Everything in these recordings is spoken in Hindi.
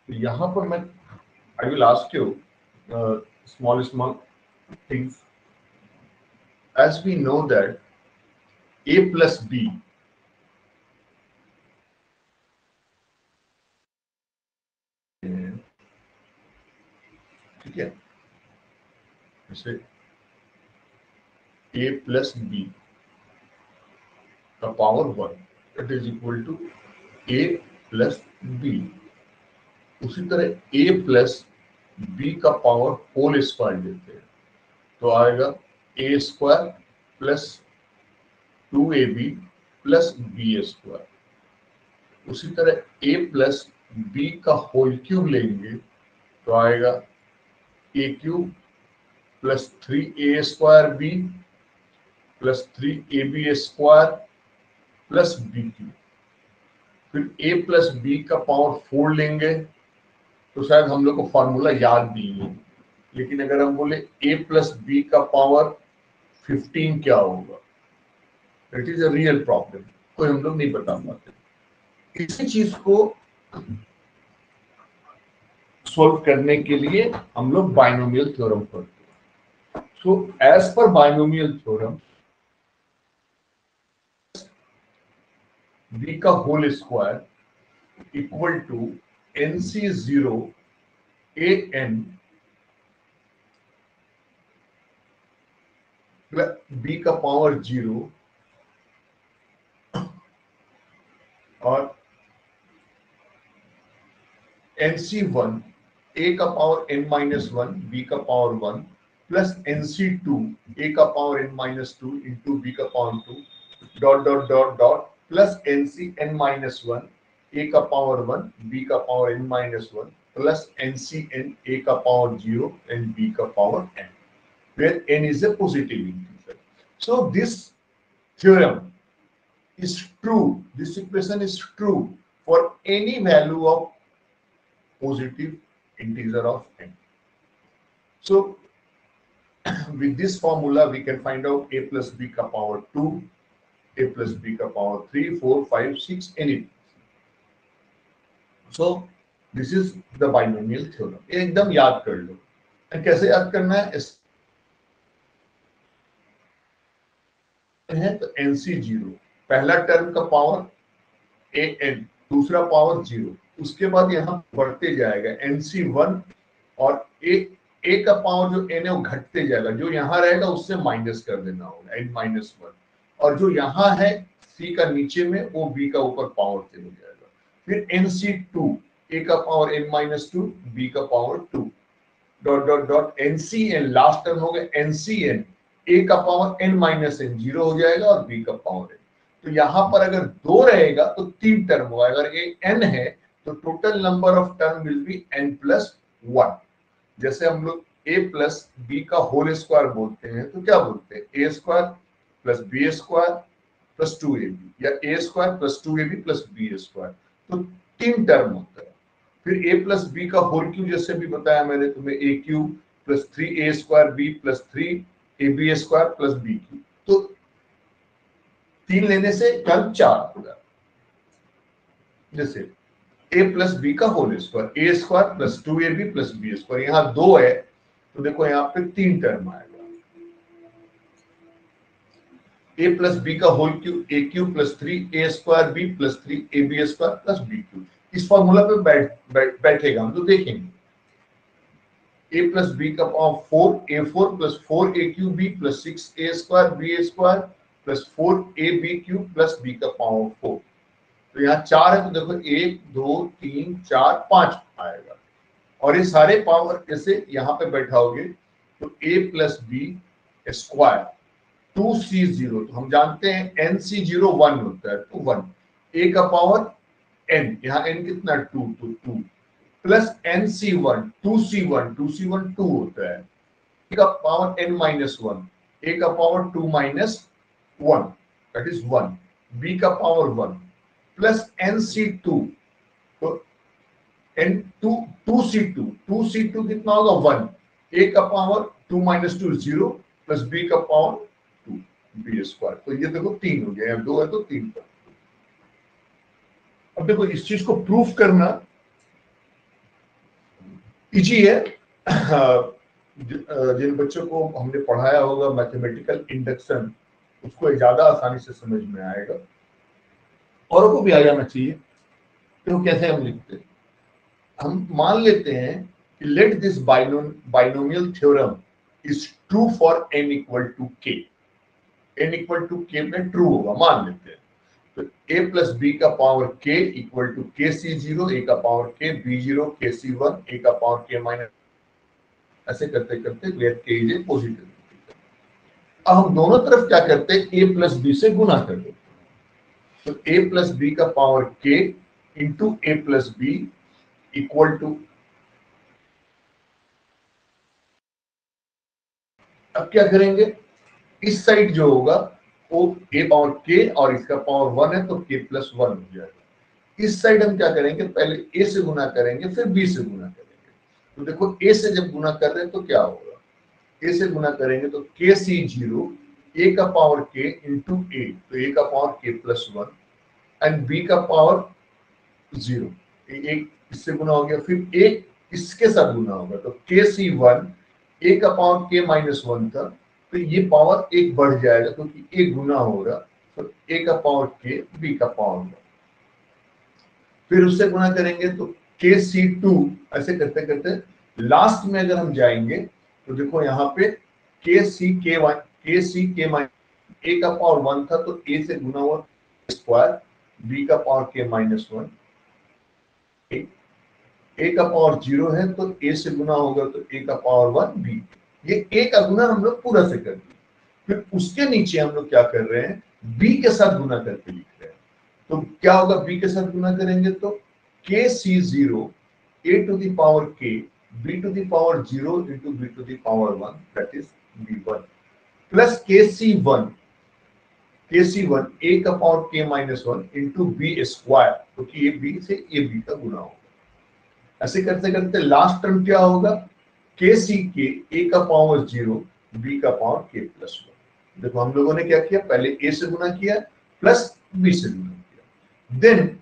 तो यहाँ पर मैं I will ask you small things. As we know that a plus b ठीक है, जैसे a plus b का power 1 it is equal to a plus b। उसी तरह a plus b का पावर होल स्क्वायर लेते हैं तो आएगा a square plus 2ab plus b square. उसी तरह a प्लस b का होल क्यूब लेंगे तो आएगा a cube plus 3a square b plus 3ab square plus b cube. फिर a प्लस b का पावर 4 लेंगे तो शायद हम लोग को फॉर्मूला याद नहीं है, लेकिन अगर हम बोले a प्लस बी का पावर 15 क्या होगा, it is a real problem, कोई हम लोग नहीं बता पाते। इसी चीज को सॉल्व करने के लिए हम लोग बाइनोमियल थ्योरम पढ़ते हैं। So as per binomial theorem b का whole square equal to NC0 an b का पावर 0 और NC1 a का पावर n-1 b का पावर 1 प्लस NC2 a का पावर n-2 इंटू b का power 2 dot dot dot dot plus NCn-1 a का पावर 1 b का power n-1 plus NCn a का पावर 0 and b का power n, where n is a positive integer. So this theorem is true, this equation is true for any value of positive integer of n. So with this formula we can find out a plus b का power 2, a plus b का power 3, 4, 5, 6, anything. So this is the binomial theorem. एकदम याद कर लो। कैसे याद करना है? है तो NC0 पहला टर्म का पावर an, दूसरा पावर 0, उसके बाद यहाँ बढ़ते जाएगा NC1 और a का पावर जो n है वो घटते जाएगा, जो यहाँ रहेगा उससे माइनस कर देना होगा n-1, और जो यहाँ है c का नीचे में वो b का ऊपर पावर से हो जाएगा। फिर NC2 a का पावर n-2 b का power 2 dot dot dot NCn last term हो गया NCn a का पावर n-n 0 हो जाएगा और b का पावर n। तो यहाँ पर अगर 2 रहेगा तो 3 टर्म होगा, अगर ये n है तो total number of term will be n+1। जैसे हम लोग a प्लस b का होल स्क्वायर बोलते हैं तो क्या बोलते हैं? a square plus b square plus 2ab या a square plus 2ab plus b square, तो 3 टर्म होता है। फिर a प्लस बी का होल क्यूब, जैसे भी बताया मैंने तुम्हें, a cube plus 3a square b plus 3ab square plus b cube, तो 3 लेने से टर्म 4 होगा। जैसे a प्लस बी का whole square, a square plus 2ab plus b square, यहाँ 2 है तो देखो यहाँ पे 3 टर्म आएगा। a प्लस बी का whole cube, a cube plus 3a square b plus 3ab square plus b cube, इस फॉर्मूला पे बैठेगा हम तो देखेंगे। a प्लस बी का power 4, a4 plus 4a cube b plus 6a square b square plus 4ab cube plus b का पावर 4, तो यहाँ 4 है तो देखो 1 2 3 4 5 आएगा, और ये सारे पावर ऐसे यहाँ पे बैठाओगे तो a plus B square 2c0, तो हम जानते हैं NC0 1 होता है तो 1, a का पावर n, यहाँ n कितना 2 तो 2 प्लस NC1 2c1 2 होता है, a का पावर n-1, a का पावर 2-1 दैट इज 1, b का पावर 1 प्लस NC2 तो n2 2c2 कितना होगा 1, a का पावर 2-2 0 प्लस b का पावर 2 b स्क्वायर, तो ये देखो 3 हो गया, 2 है तो 3 पर। अब देखो इस चीज को प्रूफ करना इजी है। जिन बच्चों को हमने पढ़ाया होगा मैथमेटिकल इंडक्शन, उसको ज्यादा आसानी से समझ में आएगा, औरों को भी आ जाना चाहिए। तो कैसे हम लिखते हैं, हम मान लेते हैं कि let this binomial theorem is true for n equal to K. n equal to K में ट्रू होगा मान लेते हैं। तो a प्लस बी का power k equal to K C zero, ए का पावर k, बी जीरो, के सी वन, ए का पावर k माइनस, ऐसे करते करते where k is a positive. अब हम दोनों तरफ क्या करते हैं, a प्लस बी से गुना कर देते हैं। तो a प्लस बी का power k into A plus B equal to, अब क्या करेंगे, इस साइड जो होगा वो a पावर k और इसका पावर 1 है तो k प्लस 1 हो जाएगा। इस साइड हम क्या करेंगे, पहले a से गुना करेंगे फिर b से गुना करेंगे। तो देखो a से जब गुना कर रहे हैं तो क्या होगा, a से गुना करेंगे तो k सी जीरो, a का पावर k इंटू a, तो a का power k plus 1 and b का पावर 0। एक इससे गुना हो गया, फिर एक इसके साथ गुना होगा तो के सी वन, ए का पावर के माइनस 1 था तो ये पावर एक बढ़ जाएगा क्योंकि एक गुना होगा, तो ए का पावर के, बी का पावर 1, फिर उससे गुना करेंगे तो के सी टू, ऐसे करते करते लास्ट में अगर हम जाएंगे तो देखो यहाँ पे के सी के वन, के सी के माइनस, ए का पावर 1 था तो ए से गुना हुआ स्क्वायर, बी का पावर के माइनस 1, ए का पावर 0 है तो ए से गुना होगा तो ए का पावर 1 बी। ये ए का गुना हम लोग पूरा से कर दिए, फिर उसके नीचे हम लोग क्या कर रहे हैं, बी के साथ गुना करके लिख रहे हैं। तो क्या होगा, बी के साथ गुना करेंगे तो K C zero, A to the power K, B to the power 0 into B to the power 1, that is B one, plus K C one, के सी वन ए का power K minus 1 into B square, क्योंकि ये बी से ए बी का गुना होगा। ऐसे करते करते लास्ट टर्म क्या होगा, के सी के, ए का पावर 0, बी का पावर के प्लस 1। देखो हम लोगों ने क्या किया, पहले ए से गुना किया प्लस बी से गुना किया, देन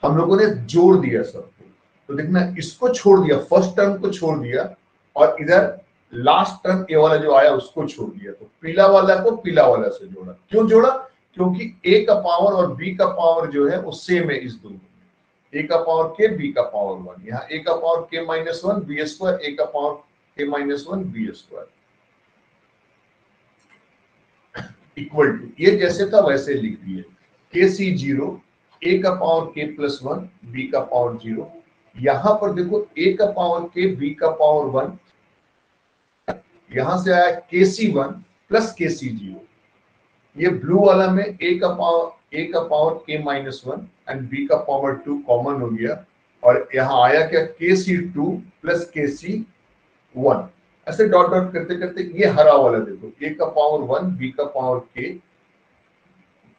हम लोगों ने जोड़ दिया सबको। तो देखना इसको छोड़ दिया, फर्स्ट टर्म को छोड़ दिया और इधर लास्ट टर्म ए वाला जो आया उसको छोड़ दिया, तो पीला वाला को पीला वाला से जोड़ा। क्यों जोड़ा, क्योंकि ए का पावर और बी का पावर जो है वो सेम है इस दोनों, ए का पावर के, बी का पावर 1, यहाँ ए का power K minus 1 B square, ए का power K minus 1 B square equal to, ये जैसे था वैसे लिख दिए, के सी जीरो, ए का पावर के प्लस 1, बी का पावर 0। यहां पर देखो ए का पावर के, बी का पावर 1, यहां से आया के C one plus K C zero. ये ब्लू वाला में ए का power K minus 1 and B का पावर 2 कॉमन हो गया, और यहाँ आया क्या, के सी टू प्लस के सी 1। ऐसे डॉट डॉट करते करते ये हरा वाला देखो, ए का पावर 1 बी का पावर के,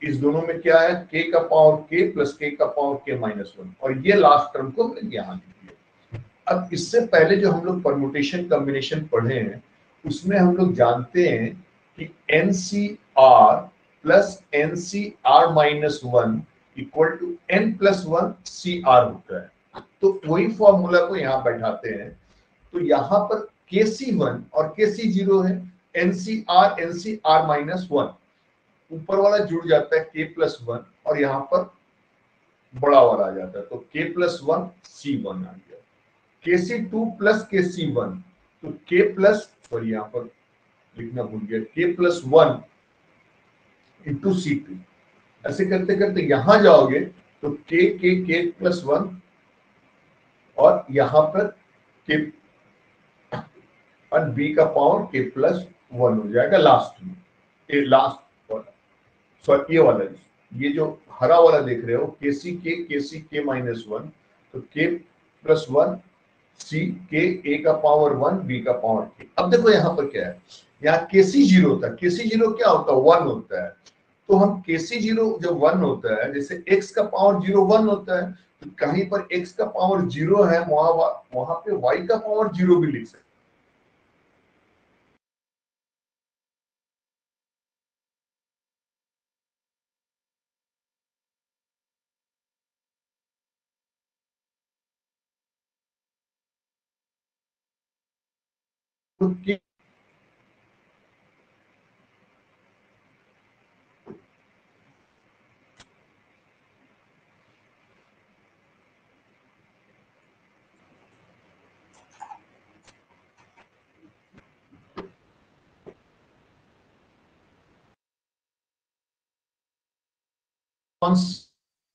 इस दोनों में क्या है, के का पावर के प्लस के का पावर के माइनस 1, और ये लास्ट टर्म को हमने यहाँ लिख दिया। अब इससे पहले जो हम लोग परमुटेशन कॉम्बिनेशन पढ़े हैं उसमें हम लोग जानते हैं कि N C R plus N C R minus 1 equal to N plus 1 C R होता है। तो वही फॉर्मूला को यहाँ बैठाते हैं, तो यहाँ पर के सी वन और के सी जीरो है, एन सी आर माइनस 1, ऊपर वाला जुड़ जाता है के प्लस 1 और यहाँ पर बड़ा वाला आ जाता है, तो के प्लस 1 सी 1 आ गया, के सी टू प्लस के सी 1, तो के प्लस, सॉरी यहाँ पर लिखना भूल गया, के प्लस 1 इंटू सी टू। ऐसे करते करते यहां जाओगे तो के प्लस 1 और यहाँ पर के और बी का पावर के प्लस 1 हो जाएगा लास्ट में, ये लास्ट वाला, सॉरी ये वाला, ये जो हरा वाला देख रहे हो के सी के माइनस 1, तो के प्लस 1 सी के, ए का पावर 1 बी का पावर के। अब देखो यहाँ पर क्या है, यहाँ के सी जीरो था, के सी जीरो क्या होता है, 1 होता है, तो हम के सी जीरो जब 1 होता है, जैसे x का पावर 0 1 होता है, तो कहीं पर x का पावर 0 है वहां पे y का पावर 0 भी लिख सकते हैं। तो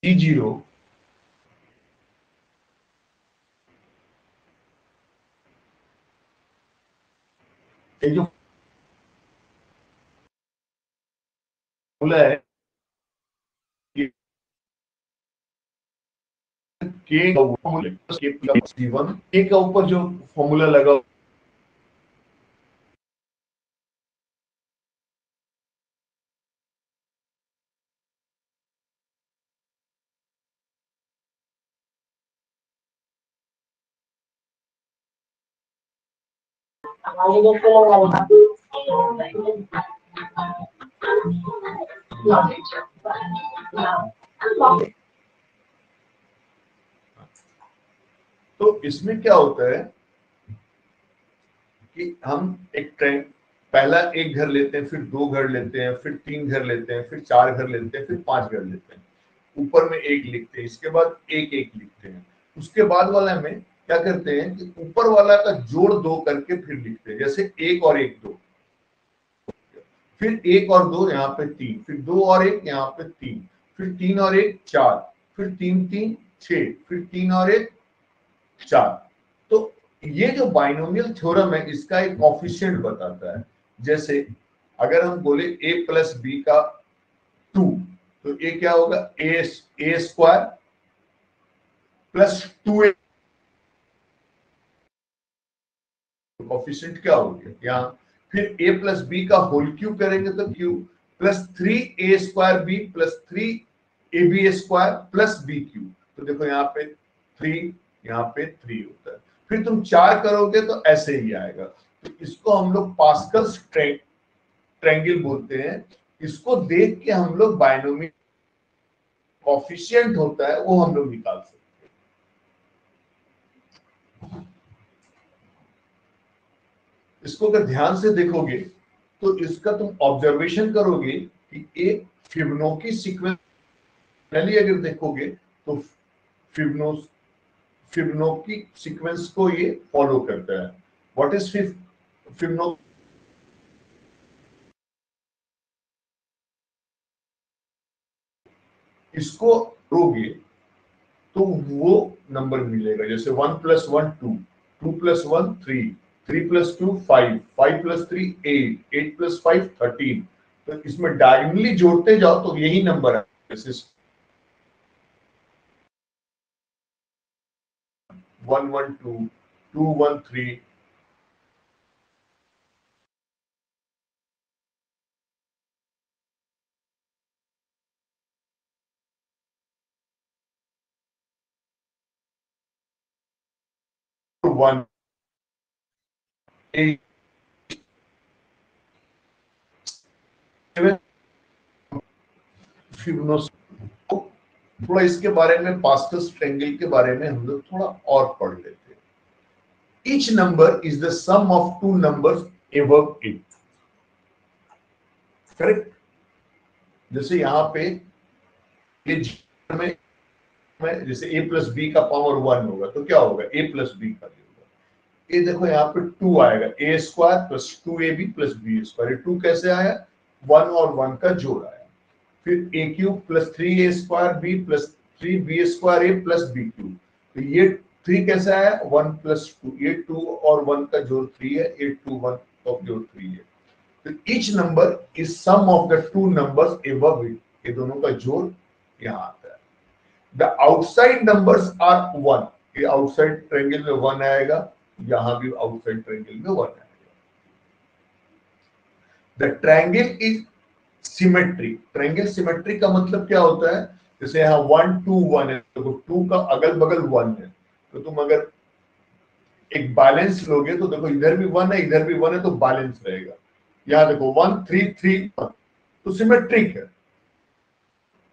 C0 ये जो फॉर्मूला है के के ऊपर जो फॉर्मूला लगा तो इसमें क्या होता है कि हम एक ट्रेंड पहला एक घर लेते हैं, फिर दो घर लेते हैं, फिर तीन घर लेते हैं, फिर चार घर लेते हैं, फिर पांच घर लेते हैं, ऊपर में एक लिखते हैं, इसके बाद एक एक लिखते हैं, उसके बाद वाला में क्या करते हैं कि ऊपर वाला का जोड़ दो करके फिर लिखते हैं, जैसे एक और एक दो, फिर एक और दो यहाँ पे तीन, फिर दो और एक यहाँ पे तीन, फिर तीन और एक चार, फिर तीन तीन छह, फिर तीन और एक चार। तो ये जो बाइनोमियल थ्योरम है इसका एक कोफिशिएंट बताता है। जैसे अगर हम बोले a प्लस बी का 2, तो ये क्या होगा ए स्क्वायर प्लस 2a, कोफिशिएंट क्या हो गया यहाँ। फिर a प्लस बी का होल क्यूब करेंगे तो cube plus 3a square B plus 3ab square plus B cube. तो देखो यहाँ पे 3, यहाँ पे 3 होता है। फिर तुम 4 करोगे तो ऐसे ही आएगा। तो इसको हम लोग पास्कल्स ट्रायंगल बोलते हैं। इसको देख के हम लोग बाइनोमियल कोफिशिएंट होता है वो हम लोग निकाल सकते हैं। इसको अगर ध्यान से देखोगे तो इसका तुम ऑब्जर्वेशन करोगे कि एक फिबोनाची सीक्वेंस अगर देखोगे तो फिबोनाची सीक्वेंस को ये फॉलो करता है। What is Fibonacci? इसको करोगे तो वो नंबर मिलेगा, जैसे 1 + 1 2, 2 + 1 3, 3 + 2 5, 5 + 3 8, 8 + 5 13। तो इसमें डायगोनली जोड़ते जाओ तो यही नंबर है, जैसे 1 1 2, 2 1 3, वन एट फिबोनाची। थोड़ा इसके बारे में, पास्कल्स ट्रायंगल के बारे में हम लोग थोड़ा और पढ़ लेते हैं। Each number is the sum of two numbers above it, correct. जैसे यहाँ पे ये में जैसे a प्लस बी का पावर 1 होगा तो क्या होगा a प्लस बी का होगा। ये देखो यहाँ पे 2 आएगा, a square plus 2ab plus B square. 2 कैसे आया? 1 और 1 का जोड़ आया। फिर a cube plus 3a square b plus 3b square a plus B cube. तो ये 3 कैसे आया? 1 प्लस 2, ये 2 और 1 का जोड़ 3 है, ये 2 1 का जोड़ 3 है। तो each number is sum of the two numbers above it, ये दोनों का जोड़ यहाँ आता है। द आउटसाइड नंबर्स आर 1, ये आउटसाइड ट्रायंगल में 1 आएगा, यहां भी आउटसाइड ट्रायंगल में 1 आएगा। The triangle is symmetric. Triangle symmetric का मतलब क्या होता है? जैसे यहाँ 1 2 1 है, तो 2 का अगल बगल 1 है, तो तुम अगर एक बैलेंस लोगे तो देखो इधर भी 1 है, इधर भी 1 है, तो बैलेंस रहेगा। यहाँ देखो 1 3 3 1, तो सिमेट्रिक है।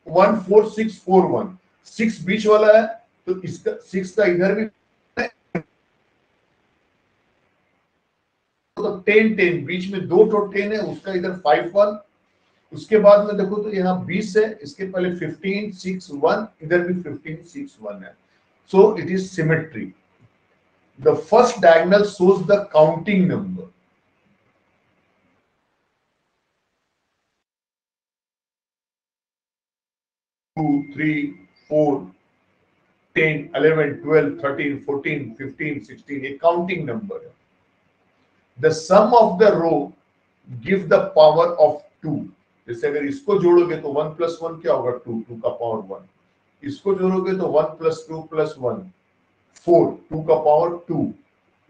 1 4 6 4 1, 6 बीच वाला है, तो इसका 6 का इधर भी तो 10 10 बीच में 2 तो 10 है, उसका इधर 5 1, उसके बाद में देखो तो यहाँ 20 है, इसके पहले 15 6 1, इधर भी 15 6 1 है, so it is symmetry. The first diagonal shows the counting number. Two, 3, 4, 10, 11, 12, 13, 14, 15, 16, a counting number. The sum of the row give the power of 2. जैसे अगर इसको जोड़ोगे तो 1 plus 1 क्या होगा? 2, 2 का पावर 1. इसको जोड़ोगे तो 1 plus 2 plus 1, 4, 2 का पावर 2.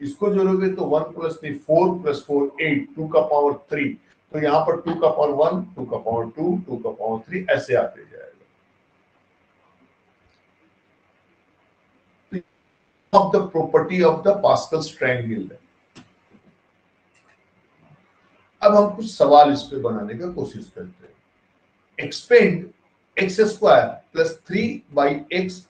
इसको जोड़ोगे तो 1 plus 3, 4 plus 4, 8, 2 का पावर 3. तो यहाँ पर 2 का पावर 1, 2 का पावर 2, 2 का पावर 3 ऐसे आते जाएगा. Of the property of the Pascal's triangle. अब हम कुछ सवाल इस पे बनाने का कोशिश करते हैं. Expand x square plus 3 by x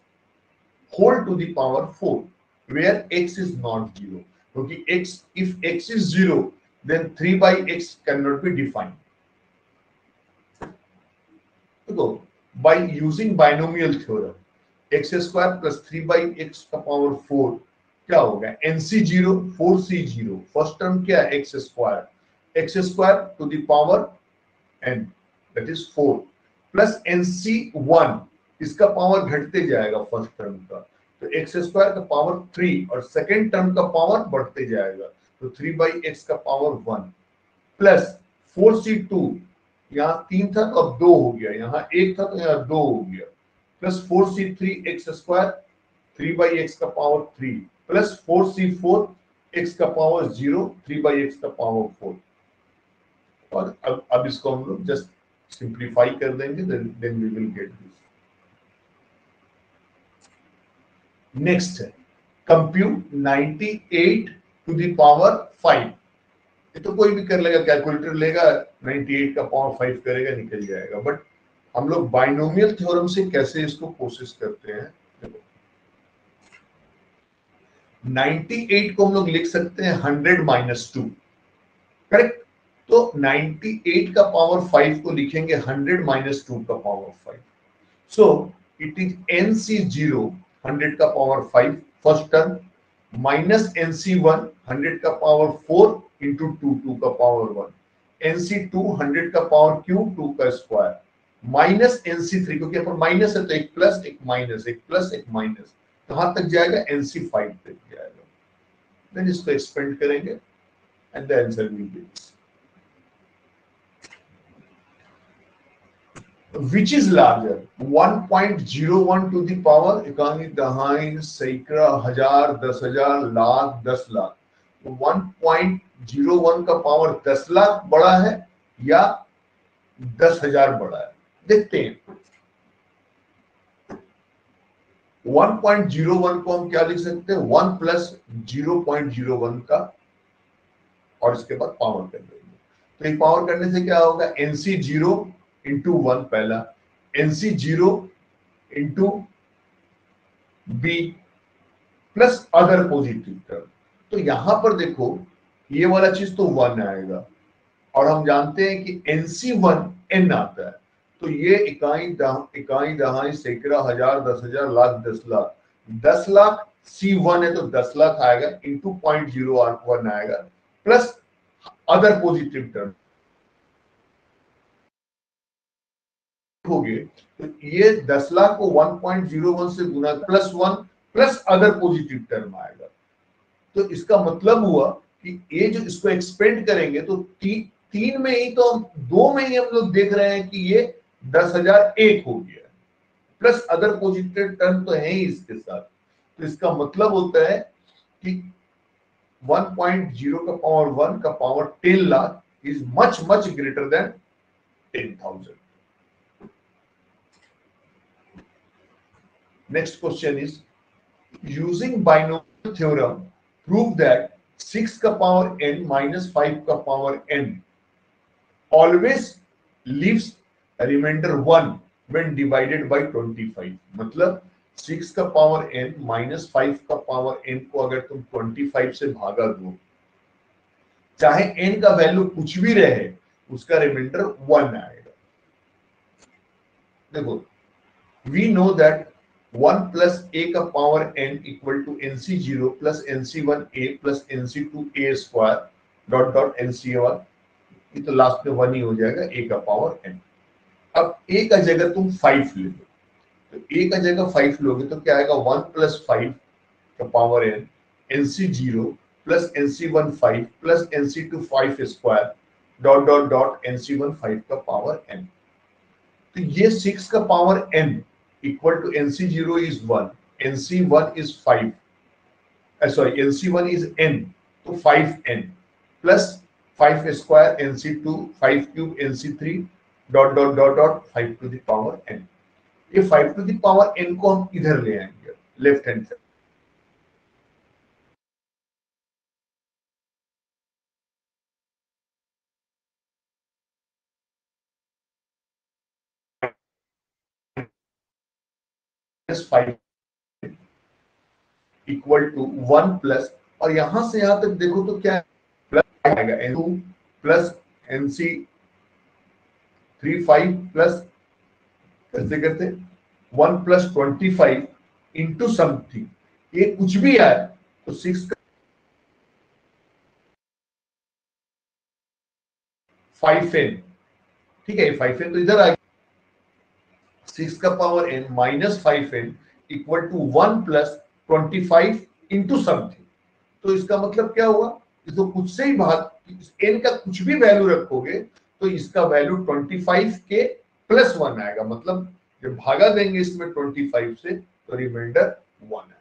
whole to the power 4, where x is not 0. क्योंकि x, if x is 0, then 3 by x cannot be defined. So, by using binomial theorem, x square plus 3 by x का power 4 क्या होगा? nc 0, 4c 0. फर्स्ट टर्म क्या है? x square to the power n, that is 4, plus nc 1, इसका पावर घटते जाएगा फर्स्ट टर्म का, तो x स्क्वायर का पावर 3 और सेकेंड टर्म का पावर बढ़ते जाएगा, तो 3 by x का पावर 1 प्लस 4c2, यहाँ 3 था तो अब 2 हो गया, यहाँ 1 था तो यहाँ 2 हो गया, plus 4c3 x square 3 by x का पावर 3 प्लस 4c4 x का पावर 0, 3 by x का पावर 4. और अब इसको हम लोग जस्ट सिंप्लीफाई कर देंगे, then we will get this. Next है कंप्यूट 98 टू द पावर 5. ये तो कोई भी कर लेगा, कैलकुलेटर लेगा, 98 का पावर 5 करेगा, निकल जाएगा. बट हम लोग बाइनोमियल थ्योरम से कैसे इसको कोशिश करते हैं. देखो 98 को हम लोग लिख सकते हैं 100 minus 2, करेक्ट. तो 98 का पावर 5 को लिखेंगे 100 minus 2 का power 5. So it is nc0 100 का power 5 first term minus nc1 100 का पावर 4 इंटू 2, 2 का पावर 1, nc2 100 का पावर क्यूब 2 का स्क्वायर माइनस nc3, क्योंकि यहाँ पर माइनस है तो एक प्लस एक माइनस, एक प्लस एक माइनस, कहां तक जाएगा? nc5 तक जाएगा. देन इसको एक्सपेंड करेंगे and the answer will be which is larger 1.01 to the power इकाई दहाई सैकड़ा हजार 10,000 लाख 10 लाख. 1.01 का पावर 10 लाख बड़ा है या 10,000 बड़ा है? देखते हैं. 1.01 को हम क्या लिख सकते हैं? 1 प्लस 0.01 का और इसके बाद पावर कर देंगे. तो ये पावर करने से क्या होगा? nc0 इंटू 1 पहला, nc0 into b plus other positive term. तो यहां पर देखो ये वाला चीज तो 1 आएगा और हम जानते हैं कि nc1 n आता है, तो ये इकाई दहाई सैकड़ा हजार 10,000 लाख 10 लाख, 10 लाख c1 है तो 10 लाख आएगा इंटू 0.01 आएगा प्लस अदर पॉजिटिव टर्म हो गए. तो ये 10 लाख को 1.01 से गुना plus 1 plus other positive term आएगा. तो इसका मतलब हुआ कि ये जो इसको एक्सपेंड करेंगे तो 3 में ही तो 2 में ही हम लोग देख रहे हैं कि ये 10,001 हो गया प्लस अदर पॉजिटिव टर्म तो है ही इसके साथ. तो इसका मतलब होता है कि 1.0 का पावर 1 का power 10 lakh is much much greater than 10,000. Next question is, using binomial theorem, prove that 6 का power n minus 5 का power n always leaves a remainder 1 when divided by 25. मतलब 6 का power n minus 5 का power n को अगर तुम 25 से भागा दो, चाहे n का वैल्यू कुछ भी रहे उसका रिमाइंडर 1 आएगा। देखो we know that 1 plus a का power n equal to nc0 plus nc1a plus nc2a square dot dot nc1, ये तो लास्ट में 1 ही हो जाएगा a का पावर n। अब a का जगह तुम 5 ले लो, तो a का जगह 5 लोगे तो क्या आएगा 1 प्लस 5 का power n nc0 plus nc1 5 plus nc2 5 square dot dot dot nc1 5 का पावर n। तो ये 6 का power n equal to nc0 is 1, nc1 is 5, sorry nc1 is n, तो 5n plus 5 square nc2 5 cube nc3 dot dot dot dot 5 to the power n। ये 5 टू द पावर n को हम इधर ले आएंगे left hand side, -5 equal to 1 plus, और यहां से यहां तक देखो तो क्या प्लस आएगा n2 प्लस nc3 5 प्लस कैसे करते 1 प्लस 25 इंटू समथिंग, ये कुछ भी आए तो 6 5n, ठीक है 5n तो इधर आ गया, 6 का power n minus 5n equal to 1 plus 25 into something. तो इसका मतलब क्या हुआ, इसको कुछ से ही भाग, n का कुछ भी वैल्यू रखोगे तो इसका वैल्यू 25 के प्लस 1 आएगा, मतलब जब भागा देंगे इसमें 25 से तो रिमाइंडर 1 है।